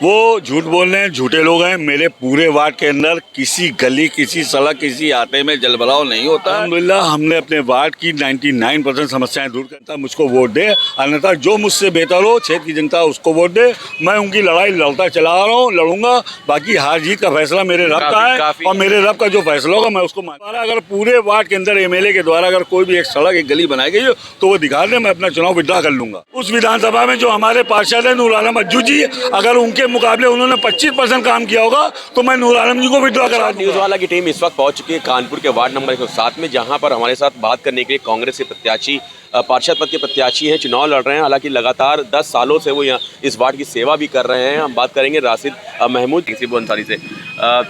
वो झूठ बोल रहे हैं, झूठे लोग हैं। मेरे पूरे वार्ड के अंदर किसी गली, किसी सड़क, किसी आते में जलभराव नहीं होता। अल्हम्दुलिल्लाह हमने अपने वार्ड की 99% समस्याएं दूर करता। मुझको वोट दे, अन्यथा जो मुझसे बेहतर हो क्षेत्र की जनता उसको वोट दे। मैं उनकी लड़ाई लड़ता चला रहा हूँ, लड़ूंगा। बाकी हार जीत का फैसला मेरे रब का है और मेरे रब का जो फैसला होगा मैं उसको मानूंगा। अगर पूरे वार्ड के अंदर एमएलए के द्वारा अगर कोई भी एक सड़क, एक गली बनाई गई हो तो वो दिखा दे, मैं अपना चुनाव विड्रॉ कर लूंगा। उस विधानसभा में जो हमारे पार्षद है नूर आलम अज्जू जी, अगर उनके मुकाबले उन्होंने 25% काम किया होगा तो मैं नूर आलम जी को विड्रॉ करा दूंगा। न्यूज़ वाला की टीम इस वक्त पहुंच चुकी है कानपुर के वार्ड नंबर 107 में, जहां पर हमारे साथ बात करने के लिए कांग्रेस के प्रत्याशी, पार्षद पद के प्रत्याशी हैं, चुनाव लड़ रहे हैं। हालांकि लगातार 10 सालों से वो यहाँ इस वार्ड की सेवा भी कर रहे हैं। हम बात करेंगे राशिद महमूद शिबू अंसारी से।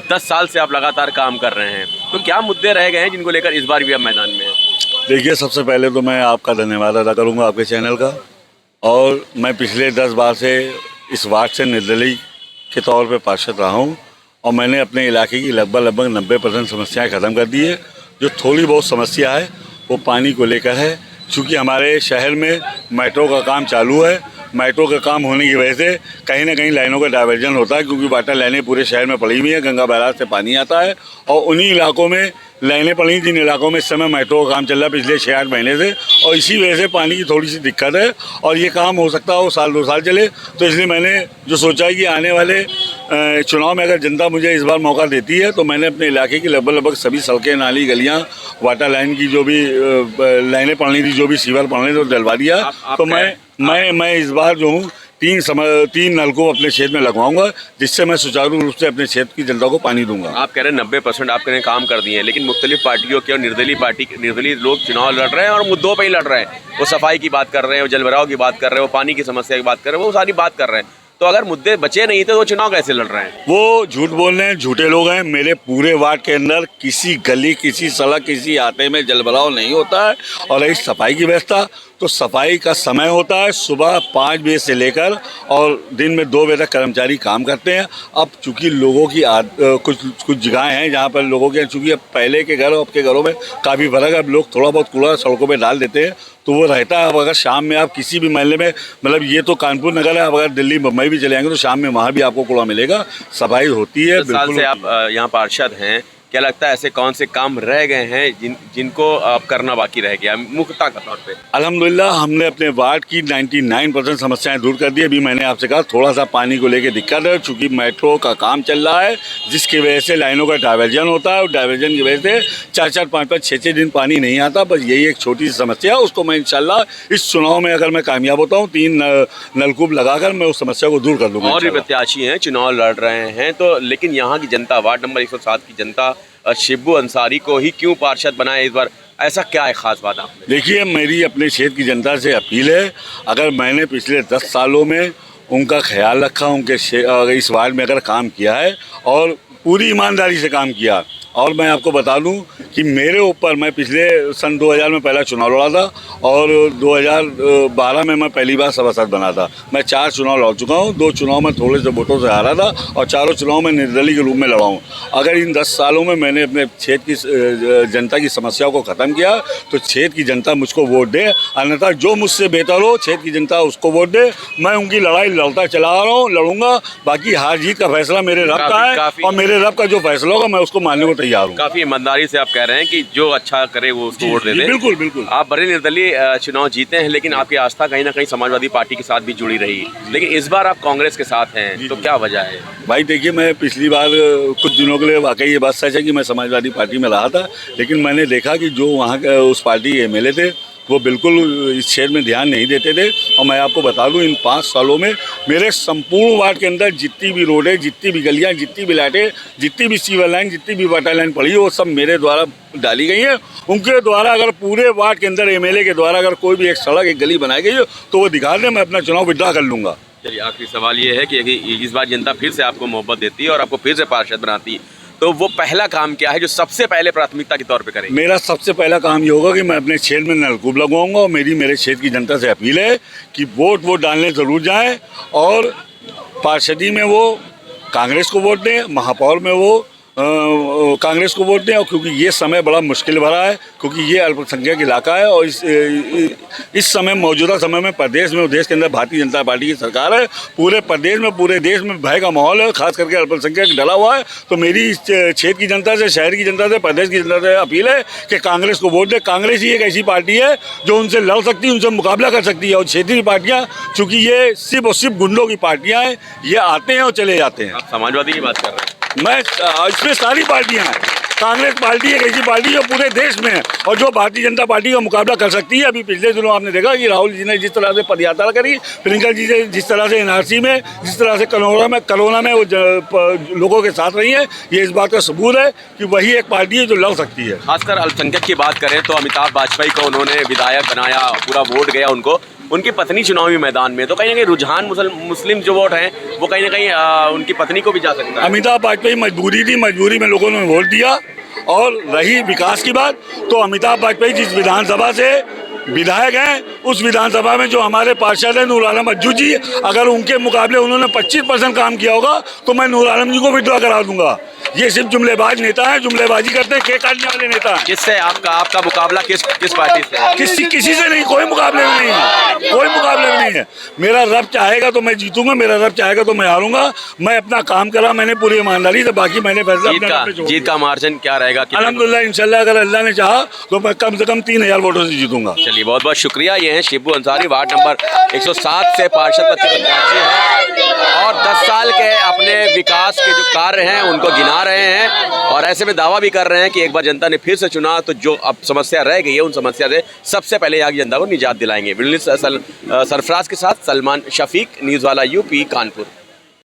10 साल से आप लगातार काम कर रहे हैं, तो क्या मुद्दे रह गए हैं जिनको लेकर इस बार भी आप मैदान में हैं? देखिए, सबसे पहले तो मैं आपका धन्यवाद अदा करूंगा, आपके चैनल का। और मैं पिछले 10 बार से इस वार्ड से निर्दलीय के तौर पे पार्षद रहा हूं और मैंने अपने इलाके की लगभग 90% समस्याएं ख़त्म कर दी है। जो थोड़ी बहुत समस्या है वो पानी को लेकर है, क्योंकि हमारे शहर में मेट्रो का काम चालू है। मेट्रो का काम होने की वजह से कहीं ना कहीं लाइनों का डाइवर्जन होता है, क्योंकि वाटर लाइनें पूरे शहर में पड़ी हुई है, गंगा बैराज से पानी आता है और उन्हीं इलाकों में लाइनें पड़ी, जिन इलाकों में इस समय मेट्रो का काम चल रहा है पिछले 6-8 महीने से, और इसी वजह से पानी की थोड़ी सी दिक्कत है। और ये काम हो सकता है वो 1-2 साल चले, तो इसलिए मैंने जो सोचा है कि आने वाले चुनाव में अगर जनता मुझे इस बार मौका देती है तो मैंने अपने इलाके की लगभग सभी सड़कें, नाली, गलियां, वाटर लाइन की जो भी लाइनें पड़नी थी, जो भी सीवर पड़ने थे, तो डलवा दिया। तो मैं इस बार जो हूँ 3 नलकूप अपने क्षेत्र में लगवाऊंगा, जिससे मैं सुचारू रूप से अपने क्षेत्र की जनता को पानी दूंगा। आप कह रहे हैं 90% आपने काम कर दिए हैं, लेकिन मुख्तलिफ पार्टियों के और निर्दलीय लोग चुनाव लड़ रहे हैं और मुद्दों पर ही लड़ रहे हैं। वो सफाई की बात कर रहे हैं, वो जलभराव की बात कर रहे हैं, वो पानी की समस्या की बात कर रहे हैं, वो सारी बात कर रहे हैं। तो अगर मुद्दे बचे नहीं थे तो चुनाव कैसे लड़ रहे हैं? वो झूठ बोल रहे हैं, झूठे लोग हैं। मेरे पूरे वार्ड के अंदर किसी गली, किसी सड़क, किसी आते में जलभराव नहीं होता है। और रही सफाई की व्यवस्था, तो सफाई का समय होता है सुबह 5 बजे से लेकर और दिन में 2 बजे तक कर्मचारी काम करते हैं। अब चूंकि लोगों की कुछ जगहें हैं जहाँ पर लोगों के, चूँकि अब पहले के घर और अब के घरों में काफ़ी फर्क है। अब लोग थोड़ा बहुत कूड़ा सड़कों पर डाल देते हैं तो वो रहता है। अब अगर शाम में आप किसी भी मोहल्ले में, मतलब ये तो कानपुर नगर है, अब अगर दिल्ली, मुंबई भी चले जाएंगे तो शाम में वहाँ भी आपको कूड़ा मिलेगा। सफाई होती है। 10 साल से आप यहाँ पार्षद हैं, क्या लगता है ऐसे कौन से काम रह गए हैं जिनको आप करना बाकी रह गया मुख्यता के तौर पे? अल्हम्दुलिल्लाह हमने अपने वार्ड की 99% समस्याएं दूर कर दी। अभी मैंने आपसे कहा थोड़ा सा पानी को लेके दिक्कत है, चूँकि मेट्रो का काम चल रहा है, जिसकी वजह से लाइनों का डाइवर्जन होता है और डाइवर्जन की वजह से 4-4, 5-5, 6-6 दिन पानी नहीं आता। बस यही एक छोटी सी समस्या है, उसको मैं इंशाल्लाह इस चुनाव में अगर मैं कामयाब होता हूँ 3 नलकूप लगाकर मैं उस समस्या को दूर कर दूँगा। और भी प्रत्याशी हैं, चुनाव लड़ रहे हैं, तो लेकिन यहाँ की जनता, वार्ड नंबर 107 की जनता शिबू अंसारी को ही क्यों पार्षद बनाए इस बार? ऐसा क्या है खास बात आपने? देखिए, मेरी अपने क्षेत्र की जनता से अपील है, अगर मैंने पिछले 10 सालों में उनका ख्याल रखा, उनके इस वार्ड में अगर काम किया है और पूरी ईमानदारी से काम किया, और मैं आपको बता दूं कि मेरे ऊपर, मैं पिछले सन 2000 में पहला चुनाव लड़ा था और 2012 में मैं पहली बार सभासद बना था। मैं 4 चुनाव लड़ चुका हूं, 2 चुनाव में थोड़े से वोटों से हारा था और चारों चुनाव में निर्दलीय के रूप में लड़ा हूं। अगर इन 10 सालों में मैंने अपने क्षेत्र की जनता की समस्याओं को ख़त्म किया तो क्षेत्र की जनता मुझको वोट दे, अन्यथा जो मुझसे बेहतर हो क्षेत्र की जनता उसको वोट दे। मैं उनकी लड़ाई लड़ता चला रहा हूँ, लड़ूंगा। बाकी हार जीत का फैसला मेरे रब का है और मेरे रब का जो फैसला होगा मैं उसको मानने को तैयार हूँ। काफी ईमानदारी से आप कह रहे हैं कि जो अच्छा करे वो उसको वोट दे दे। बिल्कुल बिल्कुल। आप बड़े निर्दलीय चुनाव जीते हैं, लेकिन आपकी आस्था कहीं ना कहीं समाजवादी पार्टी के साथ भी जुड़ी रही, लेकिन इस बार आप कांग्रेस के साथ हैं, तो क्या वजह है? भाई देखिए, मैं पिछली बार कुछ दिनों के लिए वाकई ये बात सच है कि मैं समाजवादी पार्टी में रहा था, लेकिन मैंने देखा कि जो वहाँ के उस पार्टी के एमएलए थे वो बिल्कुल इस क्षेत्र में ध्यान नहीं देते थे। और मैं आपको बता दूं, इन 5 सालों में मेरे संपूर्ण वार्ड के अंदर जितनी भी रोडें, जितनी भी गलियां, जितनी भी लाइटें, जितनी भी सीवर लाइन, जितनी भी वाटर लाइन पड़ी है, वो सब मेरे द्वारा डाली गई है। उनके द्वारा अगर पूरे वार्ड के अंदर एमएलए के द्वारा अगर कोई भी एक सड़क, एक गली बनाई गई हो तो वो दिखा दे, मैं अपना चुनाव विड्रॉ कर लूँगा। चलिए, आखिरी सवाल ये है कि इस बार जनता फिर से आपको मोहब्बत देती है और आपको फिर से पार्षद बनाती है, तो वो पहला काम क्या है जो सबसे पहले प्राथमिकता के तौर पे करेंगे? मेरा सबसे पहला काम ये होगा कि मैं अपने क्षेत्र में नलकूप लगवाऊंगा और मेरे क्षेत्र की जनता से अपील है कि वोट डालने ज़रूर जाएं और पार्षदी में वो कांग्रेस को वोट दें, महापौर में वो कांग्रेस को वोट दें, और क्योंकि ये समय बड़ा मुश्किल भरा है, क्योंकि ये अल्पसंख्यक इलाका है और इस समय मौजूदा समय में प्रदेश में, देश के अंदर भारतीय जनता पार्टी की सरकार है। पूरे प्रदेश में, पूरे देश में भय का माहौल है, खास करके अल्पसंख्यक डला हुआ है। तो मेरी इस क्षेत्र की जनता से, शहर की जनता से, प्रदेश की जनता से अपील है कि कांग्रेस को वोट दे। कांग्रेस ही एक ऐसी पार्टी है जो उनसे लड़ सकती है, उनसे मुकाबला कर सकती है। और क्षेत्रीय पार्टियाँ, चूँकि ये सिर्फ और सिर्फ गुंडों की पार्टियाँ हैं, ये आते हैं और चले जाते हैं। आप समाजवादी की बात कर रहे हैं। मैं इसमें सारी पार्टियां हैं। कांग्रेस पार्टी एक ऐसी पार्टी जो पूरे देश में है और जो भारतीय जनता पार्टी का मुकाबला कर सकती है। अभी पिछले दिनों आपने देखा कि राहुल जी ने जिस तरह से पदयात्रा करी, प्रियंका जी ने जिस तरह से एनआरसी में, जिस तरह से कोरोना में वो लोगों के साथ रही है, ये इस बात का सबूत है कि वही एक पार्टी है जो लड़ सकती है। खासकर अल्पसंख्यक की बात करें तो अमिताभ वाजपेयी को उन्होंने विधायक बनाया, पूरा वोट गया उनको। उनकी पत्नी चुनावी मैदान में, तो कहीं ना कहीं रुझान मुस्लिम जो वोट हैं वो कहीं ना कहीं उनकी पत्नी को भी जा सकता है। अमिताभ वाजपेयी मजबूरी थी, मजबूरी में लोगों ने वोट दिया। और रही विकास की बात, तो अमिताभ वाजपेयी जिस विधानसभा से विधायक हैं, उस विधानसभा में जो हमारे पार्षद हैं नूर आलम मज्जू जी, अगर उनके मुकाबले उन्होंने 25% काम किया होगा तो मैं नूर आलम जी को विड्रॉ करा दूंगा। ये सिर्फ जुमलेबाज नेता हैं, जुमलेबाजी करते हैं, केक काटने वाले नेता हैं। किससे आपका मुकाबला किस पार्टी से? किसी से नहीं, कोई मुकाबले में नहीं है, कोई मुकाबले में नहीं है। मेरा रब चाहेगा तो मैं जीतूंगा, मेरा रब चाहेगा तो मैं हारूंगा। मैं अपना काम करा, मैंने पूरी ईमानदारी से, बाकी मैंने फैसला अपने रब पे छोड़ दिया। जीत का मार्जिन क्या रहेगा? अल्हम्दुलिल्लाह, इंशाल्लाह अगर अल्लाह ने चाहा तो मैं कम से कम 3000 वोटों से जीतूंगा। चलिए, बहुत बहुत शुक्रिया। ये हैं शिबू अंसारी, वार्ड नंबर 107 से पार्षद पद के प्रत्याशी हैं और 10 साल के अपने विकास के जो कार्य हैं उनको गिना रहे हैं और ऐसे में दावा भी कर रहे हैं कि एक बार जनता ने फिर से चुना तो जो अब समस्या रह गई है उन समस्या से सबसे पहले यहाँ की जनता को निजात दिलाएंगे। सरफराज के साथ सलमान शफीक, न्यूज़ वाला यूपी, कानपुर।